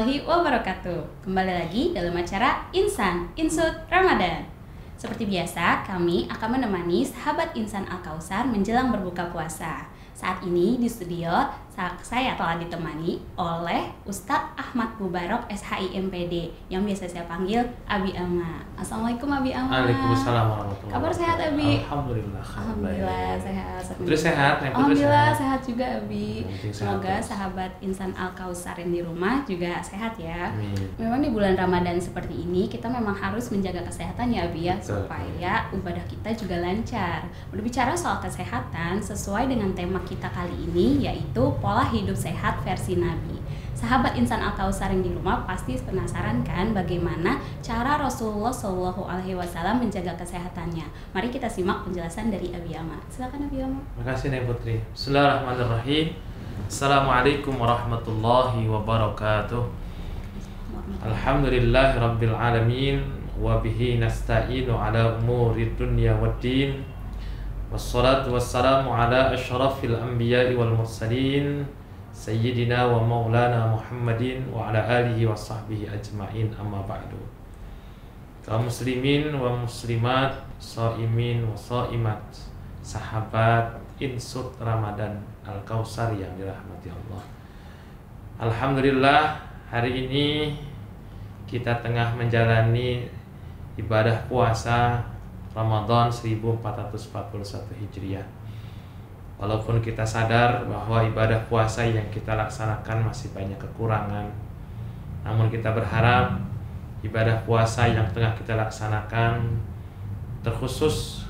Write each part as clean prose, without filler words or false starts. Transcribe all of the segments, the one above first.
warahmatullahi wabarakatuh. Kembali lagi dalam acara Insan Insut Ramadan. Seperti biasa, kami akan menemani sahabat Insan Al-Kausar menjelang berbuka puasa. Saat ini di studio, saya telah ditemani oleh Ustadz Ahmad Mubarok SHIMPD yang biasa saya panggil Abi Ama. Assalamualaikum Abi Ama. Waalaikumsalam warahmatullahi wabarakatuh. Kabar sehat Abi? Alhamdulillah. Alhamdulillah sehat. Putri sehat? Alhamdulillah sehat juga Abi. Sehat Semoga terus. sahabat Insan Al-Kausar yang di rumah juga sehat ya. Amin. Memang di bulan Ramadan seperti ini kita memang harus menjaga kesehatan ya Abi ya, Betul. supaya ibadah kita juga lancar. Berbicara soal kesehatan sesuai dengan tema kita kali ini, yaitu pola hidup sehat versi Nabi. Sahabat Insan Al-Kausar yang di rumah pasti penasaran kan bagaimana cara Rasulullah Shallallahu Alaihi Wasallam menjaga kesehatannya. Mari kita simak penjelasan dari Abi Ama. Silakan Abi Ama. Terima kasih Neng Putri. Bismillahirrahmanirrahim. Assalamualaikum warahmatullahi wabarakatuh. Alhamdulillahi rabbil alamin wa bihi nasta'inu ala umuri dunya waddin. Wassalatu wassalamu ala asyrafil anbiya'i wal mursalin Sayyidina wa maulana Muhammadin wa ala alihi wa sahbihi ajma'in, amma ba'du. Kaum muslimin wa muslimat, shaimin wa shaimat, sahabat Insut Ramadan Al-Kausar yang dirahmati Allah. Alhamdulillah, hari ini kita tengah menjalani ibadah puasa Ramadan 1441 Hijriah. Walaupun kita sadar bahwa ibadah puasa yang kita laksanakan masih banyak kekurangan, namun kita berharap ibadah puasa yang tengah kita laksanakan, terkhusus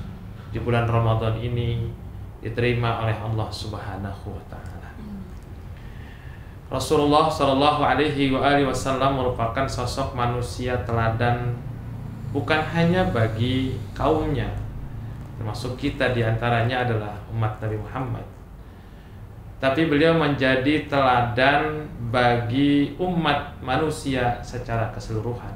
di bulan Ramadan ini, diterima oleh Allah Subhanahu wa Ta'ala. Rasulullah Shallallahu Alaihi Wasallam merupakan sosok manusia teladan, bukan hanya bagi kaumnya, termasuk kita diantaranya adalah umat Nabi Muhammad, tapi beliau menjadi teladan bagi umat manusia secara keseluruhan.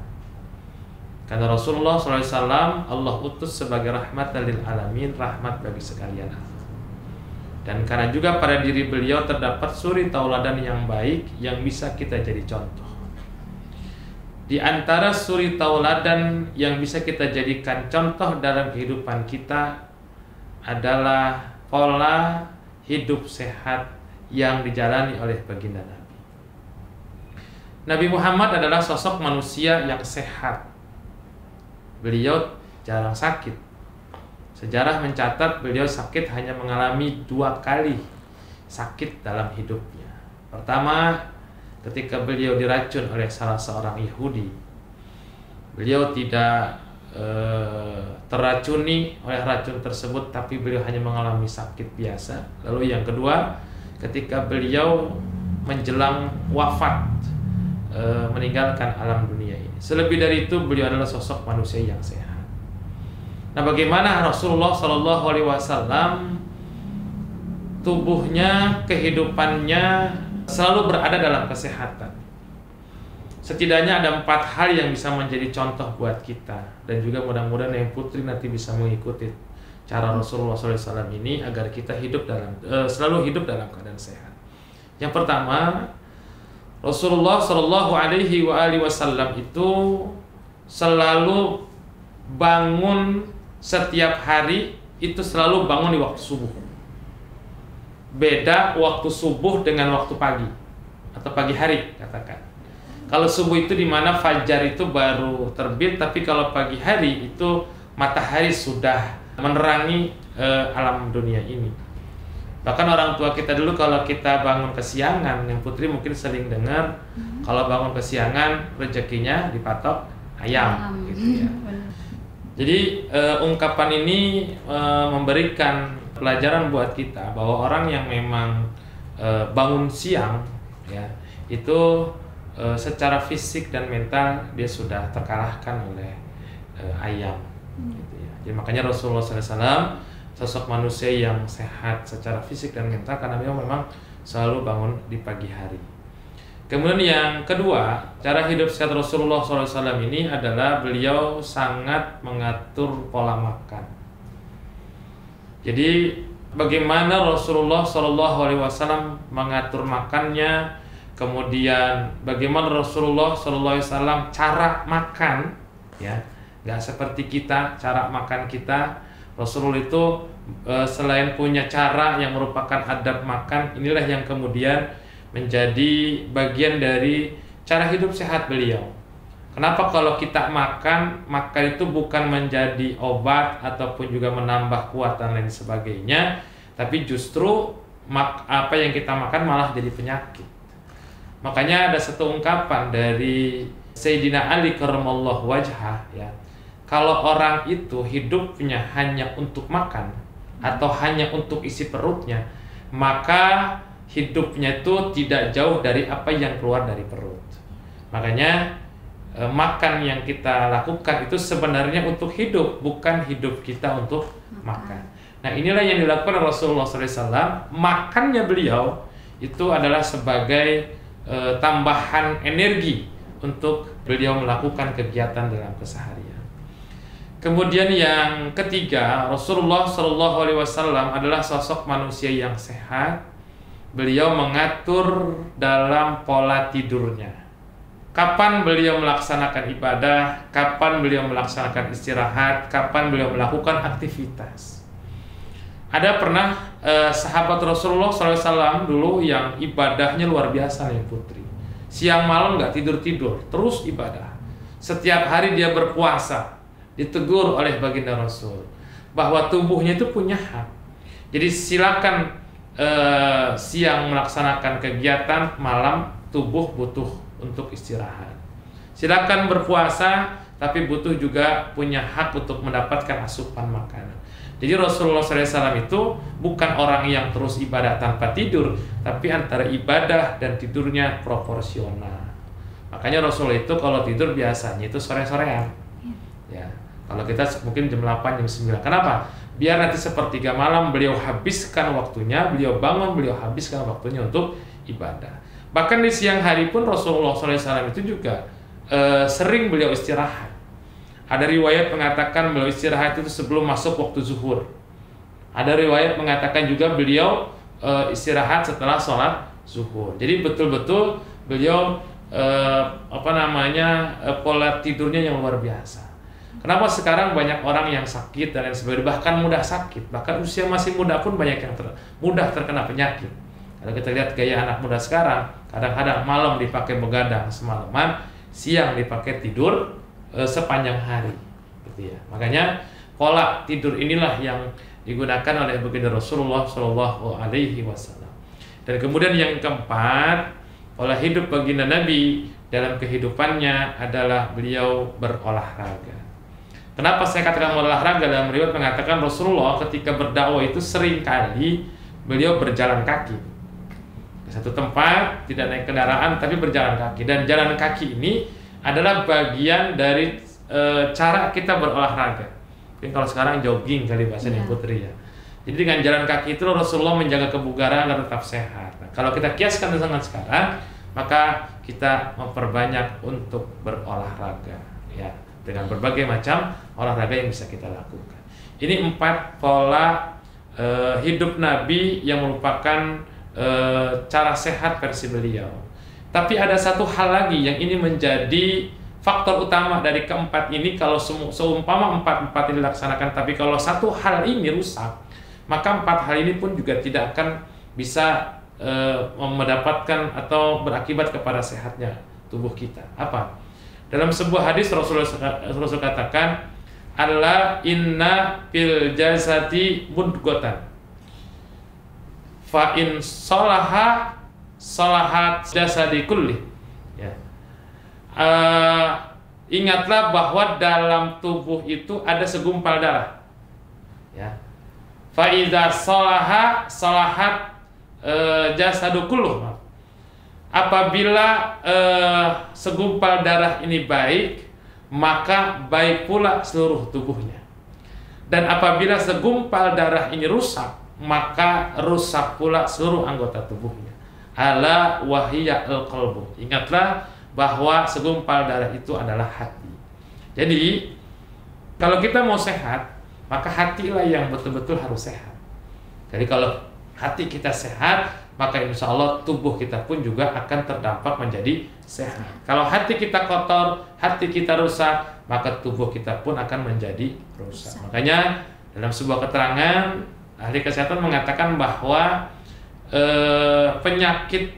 Karena Rasulullah SAW Allah utus sebagai rahmat lil alamin, rahmat bagi sekalian alam. Dan karena juga pada diri beliau terdapat suri tauladan yang baik yang bisa kita jadi contoh. Di antara suri tauladan yang bisa kita jadikan contoh dalam kehidupan kita adalah pola hidup sehat yang dijalani oleh baginda Nabi. Nabi Muhammad adalah sosok manusia yang sehat. Beliau jarang sakit. Sejarah mencatat beliau sakit hanya mengalami 2 kali sakit dalam hidupnya. Pertama, ketika beliau diracun oleh salah seorang Yahudi. Beliau tidak terracuni oleh racun tersebut, tapi beliau hanya mengalami sakit biasa. Lalu yang kedua, ketika beliau menjelang wafat, meninggalkan alam dunia ini. Selebih dari itu, beliau adalah sosok manusia yang sehat. Nah, bagaimana Rasulullah Shallallahu Alaihi Wasallam tubuhnya, kehidupannya selalu berada dalam kesehatan. Setidaknya ada 4 hal yang bisa menjadi contoh buat kita, dan juga mudah-mudahan yang Putri nanti bisa mengikuti cara Rasulullah SAW ini agar kita selalu hidup dalam keadaan sehat. Yang pertama, Rasulullah Shallallahu Alaihi Wasallam itu selalu bangun setiap hari, itu selalu bangun di waktu subuh. Beda waktu subuh dengan waktu pagi atau pagi hari, katakan. Kalau subuh itu dimana fajar itu baru terbit, tapi kalau pagi hari itu matahari sudah menerangi alam dunia ini. Bahkan orang tua kita dulu kalau kita bangun kesiangan, yang Putri mungkin sering dengar, kalau bangun kesiangan rezekinya dipatok ayam, gitu ya. Jadi ungkapan ini memberikan pelajaran buat kita bahwa orang yang memang bangun siang, ya, itu secara fisik dan mental dia sudah terkalahkan oleh ayam, gitu ya. Jadi makanya Rasulullah SAW sosok manusia yang sehat secara fisik dan mental karena beliau memang selalu bangun di pagi hari. Kemudian yang kedua, cara hidup sehat Rasulullah SAW ini adalah beliau sangat mengatur pola makan. Jadi bagaimana Rasulullah SAW mengatur makannya, kemudian bagaimana Rasulullah SAW cara makan, ya, nggak seperti kita cara makan kita. Rasulullah itu selain punya cara yang merupakan adab makan, inilah yang kemudian menjadi bagian dari cara hidup sehat beliau. Kenapa kalau kita makan, maka itu bukan menjadi obat ataupun juga menambah kuat dan lain sebagainya, tapi justru apa yang kita makan malah jadi penyakit. Makanya ada satu ungkapan dari Sayyidina Ali karramallahu wajhah, ya. Kalau orang itu hidupnya hanya untuk makan atau hanya untuk isi perutnya, maka hidupnya itu tidak jauh dari apa yang keluar dari perut. Makanya makan yang kita lakukan itu sebenarnya untuk hidup, bukan hidup kita untuk makan. Nah, inilah yang dilakukan Rasulullah SAW. Makannya beliau itu adalah sebagai tambahan energi untuk beliau melakukan kegiatan dalam keseharian. Kemudian yang ketiga, Rasulullah SAW adalah sosok manusia yang sehat. Beliau mengatur dalam pola tidurnya. Kapan beliau melaksanakan ibadah, kapan beliau melaksanakan istirahat, kapan beliau melakukan aktivitas. Ada pernah sahabat Rasulullah SAW dulu yang ibadahnya luar biasa nih putri. Siang malam nggak tidur-tidur, terus ibadah. Setiap hari dia berpuasa. Ditegur oleh baginda Rasul bahwa tubuhnya itu punya hak. Jadi silakan siang melaksanakan kegiatan, malam tubuh butuh untuk istirahat. Silakan berpuasa, tapi butuh juga punya hak untuk mendapatkan asupan makanan. Jadi Rasulullah SAW itu bukan orang yang terus ibadah tanpa tidur, tapi antara ibadah dan tidurnya proporsional. Makanya Rasulullah itu kalau tidur biasanya itu sore-sorean. Ya, kalau kita mungkin jam 8, jam 9. Kenapa? Biar nanti sepertiga malam beliau habiskan waktunya, beliau bangun, beliau habiskan waktunya untuk ibadah. Bahkan di siang hari pun Rasulullah SAW itu juga sering beliau istirahat. Ada riwayat mengatakan beliau istirahat itu sebelum masuk waktu zuhur. Ada riwayat mengatakan juga beliau istirahat setelah sholat zuhur. Jadi betul-betul beliau pola tidurnya yang luar biasa. Kenapa sekarang banyak orang yang sakit dan lain sebagainya, bahkan mudah sakit, bahkan usia masih muda pun banyak yang mudah terkena penyakit. Kalau kita lihat gaya anak muda sekarang, kadang-kadang malam dipakai begadang semalaman, siang dipakai tidur sepanjang hari, gitu ya. Makanya pola tidur inilah yang digunakan oleh baginda Rasulullah SAW. Dan kemudian yang keempat, pola hidup baginda Nabi dalam kehidupannya adalah beliau berolahraga. Kenapa saya katakan olahraga? Dalam riwayat mengatakan Rasulullah ketika berdakwah itu sering kali beliau berjalan kaki. Di satu tempat tidak naik kendaraan tapi berjalan kaki. Dan jalan kaki ini adalah bagian dari cara kita berolahraga. Mungkin kalau sekarang jogging kali bahasanya putri ya. Jadi dengan jalan kaki itu Rasulullah menjaga kebugaran dan tetap sehat. Nah, kalau kita kiaskan dengan sekarang, maka kita memperbanyak untuk berolahraga, ya, dengan berbagai macam olahraga yang bisa kita lakukan. Ini 4 pola hidup Nabi yang merupakan cara sehat versi beliau. Tapi ada satu hal lagi yang ini menjadi faktor utama dari keempat ini. Kalau seumpama 4 ini dilaksanakan, tapi kalau satu hal ini rusak, maka 4 hal ini pun juga tidak akan bisa mendapatkan atau berakibat kepada sehatnya tubuh kita. Apa? Dalam sebuah hadis Rasul katakan, "Alla inna fil jasadi mudghatan fa in salaha salahat jasadi kulli." Ya. Ingatlah bahwa dalam tubuh itu ada segumpal darah. Ya. Fa idza salaha salahat jasadu kulluh. Apabila segumpal darah ini baik, maka baik pula seluruh tubuhnya. Dan apabila segumpal darah ini rusak, maka rusak pula seluruh anggota tubuhnya. Ala wahiyya al-qalbu. Ingatlah bahwa segumpal darah itu adalah hati. Jadi, kalau kita mau sehat, maka hatilah yang betul-betul harus sehat. Jadi kalau hati kita sehat, maka insya Allah tubuh kita pun juga akan terdampak menjadi sehat. Kalau hati kita kotor, hati kita rusak, maka tubuh kita pun akan menjadi rusak. Makanya dalam sebuah keterangan ahli kesehatan mengatakan bahwa penyakit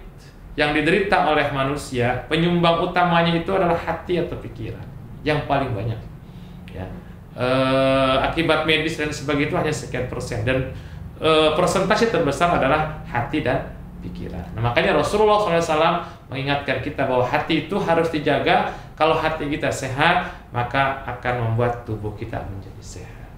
yang diderita oleh manusia, penyumbang utamanya itu adalah hati atau pikiran yang paling banyak. Ya. Akibat medis dan sebagainya itu hanya sekian persen, dan persentase terbesar adalah hati dan pikiran. Nah, makanya Rasulullah SAW mengingatkan kita bahwa hati itu harus dijaga. Kalau hati kita sehat, maka akan membuat tubuh kita menjadi sehat.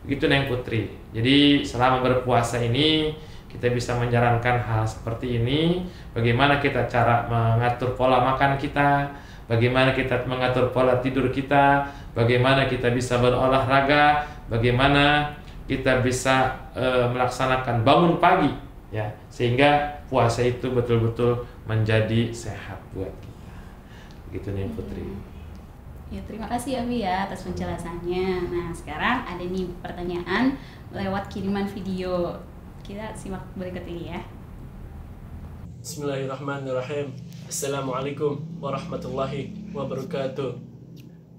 Begitu Neng Putri. Jadi selama berpuasa ini kita bisa menjalankan hal seperti ini. Bagaimana kita cara mengatur pola makan kita, bagaimana kita mengatur pola tidur kita, bagaimana kita bisa berolahraga, bagaimana kita bisa melaksanakan bangun pagi, ya, sehingga puasa itu betul-betul menjadi sehat buat kita. Begitu nih Putri. Ya, terima kasih Abi ya atas penjelasannya. Nah, sekarang ada nih pertanyaan lewat kiriman video. Kita simak berikut ini ya. Bismillahirrahmanirrahim. Assalamualaikum warahmatullahi wabarakatuh.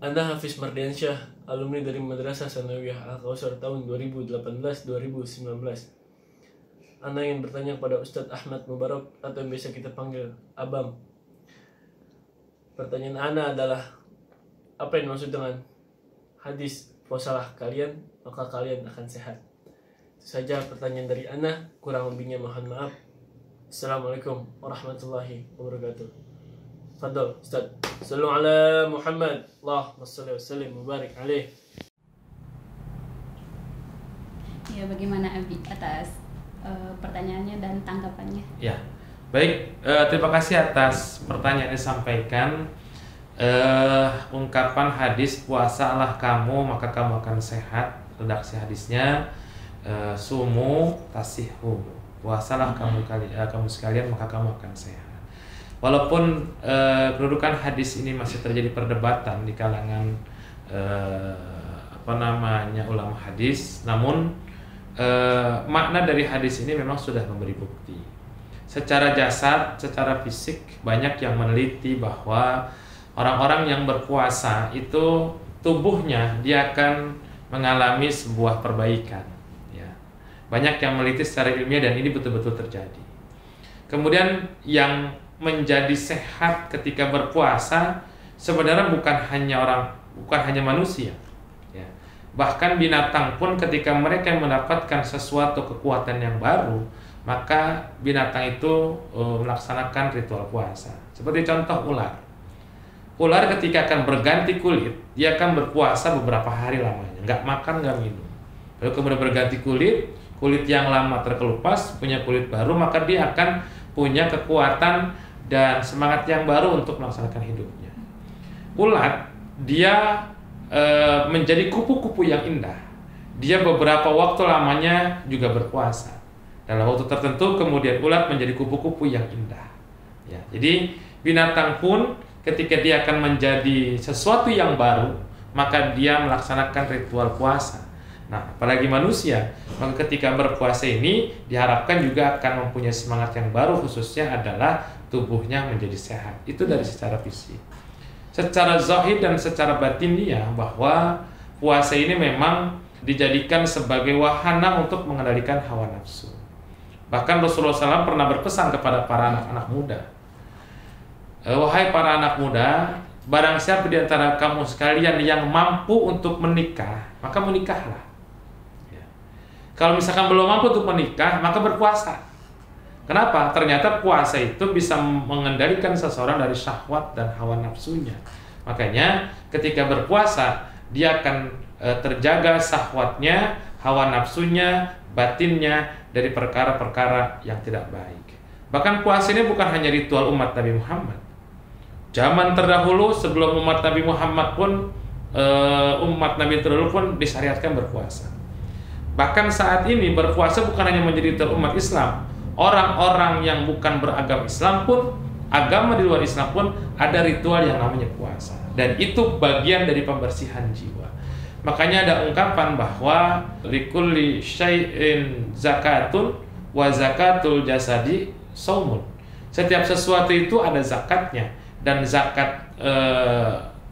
Anda Hafiz Mardiansyah, alumni dari Madrasah Sanawiyah Al-Kausar tahun 2018-2019. Anda ingin bertanya kepada Ustadz Ahmad Mubarak atau yang biasa kita panggil Abam. Pertanyaan Anda adalah, apa yang dimaksud dengan hadis puasalah kalian maka kalian akan sehat? Itu saja pertanyaan dari Anda, kurang lebihnya mohon maaf. Assalamualaikum warahmatullahi wabarakatuh. Fadol Ustaz. Sallu ala Muhammad. Allahumma shalli wa sallim mubarak alaih. Ya, bagaimana Abi atas pertanyaannya dan tanggapannya? Ya, baik. Terima kasih atas pertanyaan yang disampaikan. Ungkapan hadis puasalah kamu maka kamu akan sehat. Redaksi hadisnya sumu tasihu. Puasalah kamu sekalian maka kamu akan sehat. Walaupun kedudukan hadis ini masih terjadi perdebatan di kalangan ulama hadis, namun makna dari hadis ini memang sudah memberi bukti. Secara jasad, secara fisik, banyak yang meneliti bahwa orang-orang yang berpuasa itu tubuhnya dia akan mengalami sebuah perbaikan. Ya. Banyak yang meneliti secara ilmiah dan ini betul-betul terjadi. Kemudian yang menjadi sehat ketika berpuasa sebenarnya bukan hanya manusia. Ya. Bahkan binatang pun ketika mereka mendapatkan sesuatu kekuatan yang baru, maka binatang itu melaksanakan ritual puasa. Seperti contoh ular. Ular ketika akan berganti kulit, dia akan berpuasa beberapa hari lamanya, nggak makan, nggak minum. Lalu kemudian berganti kulit yang lama terkelupas, punya kulit baru, maka dia akan punya kekuatan dan semangat yang baru untuk melaksanakan hidupnya. Ulat, dia menjadi kupu-kupu yang indah. Dia beberapa waktu lamanya juga berpuasa. Dalam waktu tertentu kemudian ulat menjadi kupu-kupu yang indah. Ya, jadi binatang pun ketika dia akan menjadi sesuatu yang baru, maka dia melaksanakan ritual puasa. Nah, apalagi manusia, maka ketika berpuasa ini diharapkan juga akan mempunyai semangat yang baru, khususnya adalah tubuhnya menjadi sehat. Itu dari secara fisik. Secara zahir dan secara batinnya, bahwa puasa ini memang dijadikan sebagai wahana untuk mengendalikan hawa nafsu. Bahkan Rasulullah SAW pernah berpesan kepada para anak-anak muda, wahai para anak muda, barang siapa di antara kamu sekalian yang mampu untuk menikah, maka menikahlah. Ya. Kalau misalkan belum mampu untuk menikah, maka berpuasa. Kenapa? Ternyata puasa itu bisa mengendalikan seseorang dari syahwat dan hawa nafsunya. Makanya ketika berpuasa, dia akan terjaga syahwatnya, hawa nafsunya, batinnya dari perkara-perkara yang tidak baik. Bahkan puasa ini bukan hanya ritual umat Nabi Muhammad. Zaman terdahulu sebelum umat Nabi Muhammad pun, umat Nabi terdahulu pun disyariatkan berpuasa. Bahkan saat ini berpuasa bukan hanya menjadi ritual umat Islam. Orang-orang yang bukan beragama Islam pun, agama di luar Islam pun ada ritual yang namanya puasa. Dan itu bagian dari pembersihan jiwa. Makanya ada ungkapan bahwa likulli syai'in zakatun wa zakatul jasadi saumun. Setiap sesuatu itu ada zakatnya, dan zakat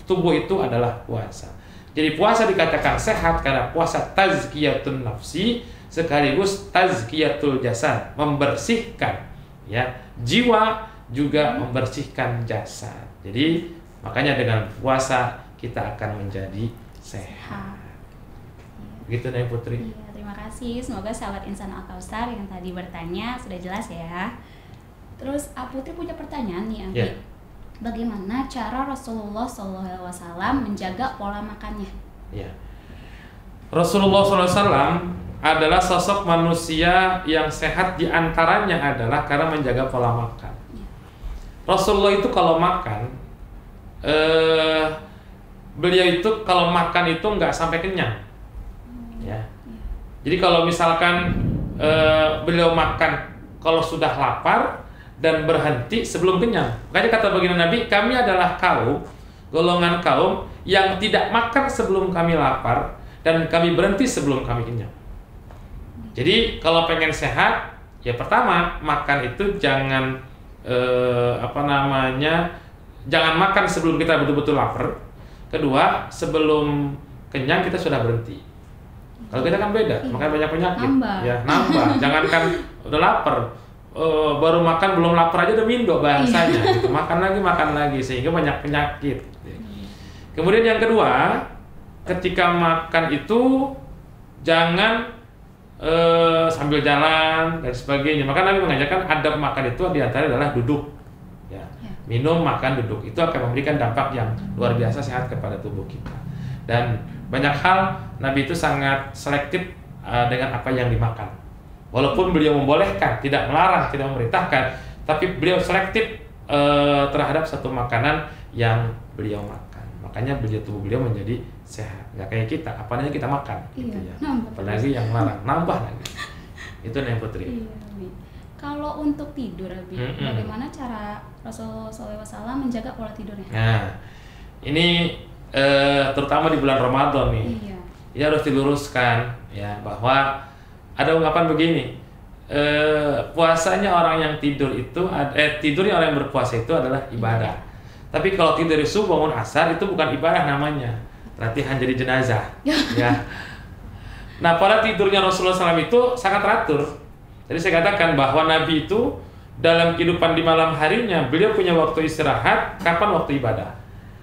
tubuh itu adalah puasa. Jadi puasa dikatakan sehat karena puasa tazkiyatun nafsi sekaligus tazkiyatul jasad, membersihkan ya jiwa juga membersihkan jasad. Jadi makanya dengan puasa kita akan menjadi sehat. Begitu Naya Putri. Iya, terima kasih. Semoga sahabat Insan Al-Kausar yang tadi bertanya sudah jelas ya. Terus Putri punya pertanyaan nih, Abi. Yeah. Bagaimana cara Rasulullah SAW menjaga pola makannya? Ya. Rasulullah SAW adalah sosok manusia yang sehat, diantaranya adalah karena menjaga pola makan. Ya. Rasulullah itu kalau makan, beliau itu kalau makan itu nggak sampai kenyang. Ya. Jadi kalau misalkan beliau makan kalau sudah lapar dan berhenti sebelum kenyang. Makanya kata baginda Nabi, kami adalah golongan kaum yang tidak makan sebelum kami lapar dan kami berhenti sebelum kami kenyang. Jadi kalau pengen sehat, ya pertama makan itu jangan jangan makan sebelum kita betul-betul lapar. Kedua, sebelum kenyang kita sudah berhenti. Kalau kita kan beda, makanya banyak penyakit. Ya, nambah. Jangankan udah lapar, baru makan belum lapar aja udah mindo bahasanya. Gitu. Makan lagi sehingga banyak penyakit. Kemudian yang kedua, ketika makan itu jangan sambil jalan dan sebagainya. Maka Nabi mengajarkan adab makan itu diantara adalah duduk. Ya. Minum, makan, duduk itu akan memberikan dampak yang luar biasa sehat kepada tubuh kita. Dan banyak hal Nabi itu sangat selektif dengan apa yang dimakan. Walaupun beliau membolehkan, tidak melarang, tidak memerintahkan, tapi beliau selektif terhadap satu makanan yang beliau makan. Makanya tubuh beliau menjadi sehat. Nggak kayak kita, apanya kita makan. Iya, gitu ya. Apalagi yang melarang, nambah lagi. Itu Naya Putri. Iya, Abi. Kalau untuk tidur, Abi, bagaimana cara Rasulullah SAW menjaga pola tidurnya? Nah, ini terutama di bulan Ramadan nih. Iya. Ini harus diluruskan ya, bahwa ada ungkapan begini, puasanya orang yang tidur itu tidurnya orang yang berpuasa itu adalah ibadah. Tapi kalau tidur subuh bangun asar itu bukan ibadah namanya, latihan jadi jenazah. Ya. Nah, pada tidurnya Rasulullah SAW itu sangat teratur. Jadi saya katakan bahwa Nabi itu dalam kehidupan di malam harinya beliau punya waktu istirahat, kapan waktu ibadah.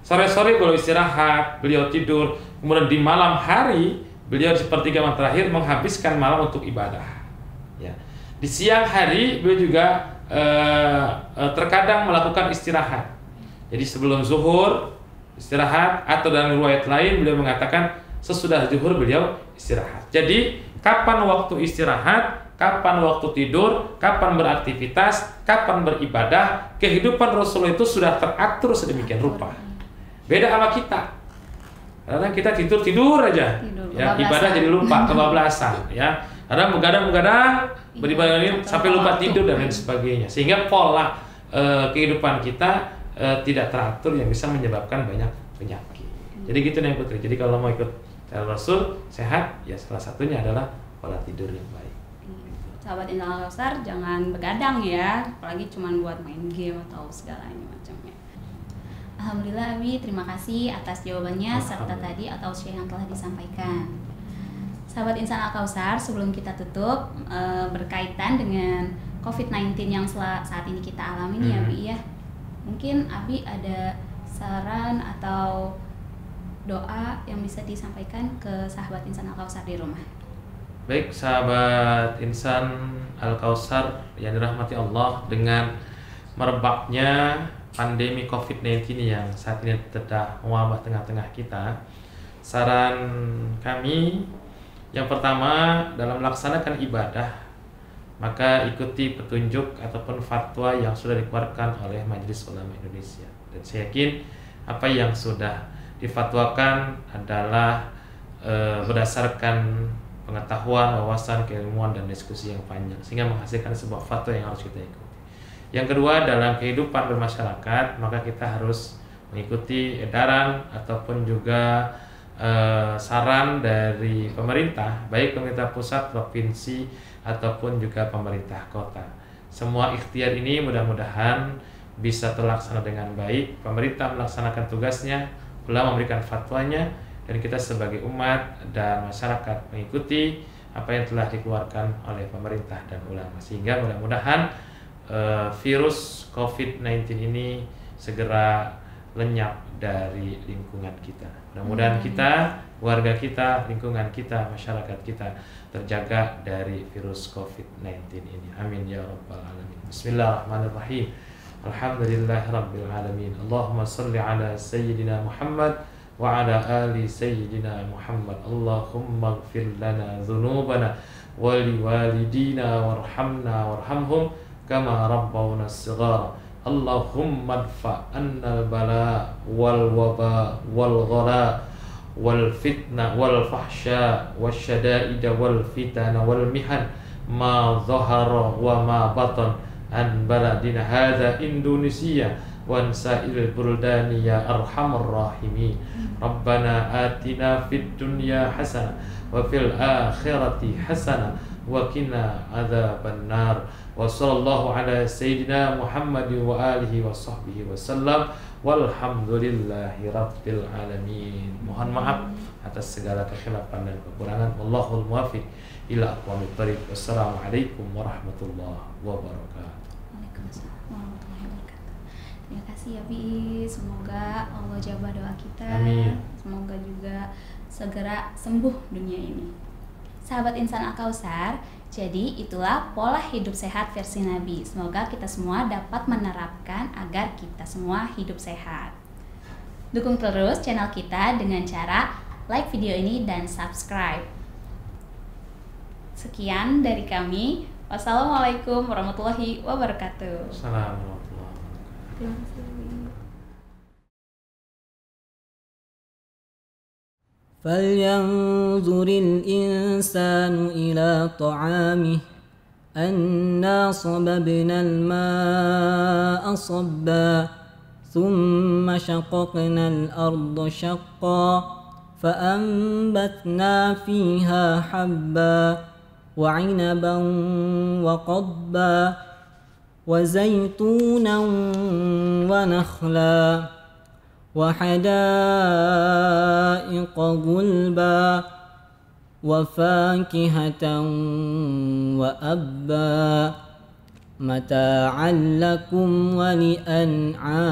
Sore-sore beliau istirahat, beliau tidur. Kemudian di malam hari beliau sepertiga malam terakhir menghabiskan malam untuk ibadah. Ya. Di siang hari beliau juga terkadang melakukan istirahat. Jadi sebelum zuhur istirahat, atau dalam riwayat lain beliau mengatakan sesudah zuhur beliau istirahat. Jadi kapan waktu istirahat, kapan waktu tidur, kapan beraktivitas, kapan beribadah, kehidupan Rasulullah itu sudah teratur sedemikian rupa. Beda sama kita. Karena kita tidur aja. Ya, ibadah jadi lupa, kebablasan ya. Karena begadang beribadah ini sampai lupa tidur dan lain sebagainya. Sehingga pola kehidupan kita tidak teratur yang bisa menyebabkan banyak penyakit. Jadi gitu nih Putri. Jadi kalau mau ikut cara Rasul sehat, ya salah satunya adalah pola tidur yang baik. Sahabat Insan Al-Kausar, jangan begadang ya, apalagi cuma buat main game atau segalanya macamnya. Alhamdulillah Abi, terima kasih atas jawabannya serta tadi atau share yang telah disampaikan. Sahabat Insan Al-Kausar, sebelum kita tutup, berkaitan dengan COVID-19 yang saat ini kita alami nih Abi ya. Mungkin Abi ada saran atau doa yang bisa disampaikan ke sahabat Insan Al-Kausar di rumah. Baik sahabat Insan Al-Kausar yang dirahmati Allah, dengan merebaknya pandemi COVID-19 yang saat ini sedang mewabah tengah-tengah kita, saran kami yang pertama dalam melaksanakan ibadah, maka ikuti petunjuk ataupun fatwa yang sudah dikeluarkan oleh Majelis Ulama Indonesia. Dan saya yakin apa yang sudah difatwakan adalah berdasarkan pengetahuan, wawasan, keilmuan, dan diskusi yang panjang, sehingga menghasilkan sebuah fatwa yang harus kita ikuti. Yang kedua, dalam kehidupan bermasyarakat, maka kita harus mengikuti edaran ataupun juga saran dari pemerintah, baik pemerintah pusat, provinsi, ataupun juga pemerintah kota, Semua ikhtiar ini mudah-mudahan bisa terlaksana dengan baik. Pemerintah melaksanakan tugasnya, ulama memberikan fatwanya, dan kita sebagai umat dan masyarakat mengikuti apa yang telah dikeluarkan oleh pemerintah dan ulama, sehingga mudah-mudahan virus COVID-19 ini segera lenyap dari lingkungan kita. Mudah-mudahan kita, warga kita, lingkungan kita, masyarakat kita terjaga dari virus COVID-19 ini. Amin ya rabbal alamin. Bismillahirrahmanirrahim. Alhamdulillahirabbil alamin. Allahumma shalli ala sayyidina Muhammad wa ala ali sayyidina Muhammad. Allahumma ighfir lana dhunubana wa liwalidina warhamna warhamhum kama rabbawna shighara. Allahumma adfa annal bala wal waba wal ghala wal fitna wal fahsya wasyada'ida wal fitana wal mihan ma dhahara wa ma batan an baladina hadza Indonesia wa sa'il buldani ya arhamar rahimin. Rabbana atina fid dunya hasanah wa fil akhirati hasanah wa qina adzaban nar. Wa sallallahu ala sayyidina Muhammad wa alihi wa sahbihi wa sallam walhamdulillahi rabbil alamin. Mohon maaf atas segala kekhilafan dan kekurangan. Wallahul muwaffiq ila aqwamit thariq. Wassalamualaikum warahmatullahi wabarakatuh. Waalaikumsalam warahmatullahi wabarakatuh. Terima kasih ya Bi. Semoga Allah jawab doa kita. Amin. Semoga juga segera sembuh dunia ini. Sahabat Insan Al-Kausar, jadi itulah pola hidup sehat versi Nabi. Semoga kita semua dapat menerapkan agar kita semua hidup sehat. Dukung terus channel kita dengan cara like video ini dan subscribe. Sekian dari kami. Wassalamualaikum warahmatullahi wabarakatuh. Assalamualaikum warahmatullahi wabarakatuh. Terima kasih. فلينظر الإنسان إلى طعامه أنا صببنا الماء صبا ثم شققنا الأرض شقا فأنبتنا فيها حبا وعنبا وقضبا وزيتونا ونخلا وحدائق غلبا وفاكهة وأبا متاعا لكم ولأنعامكم.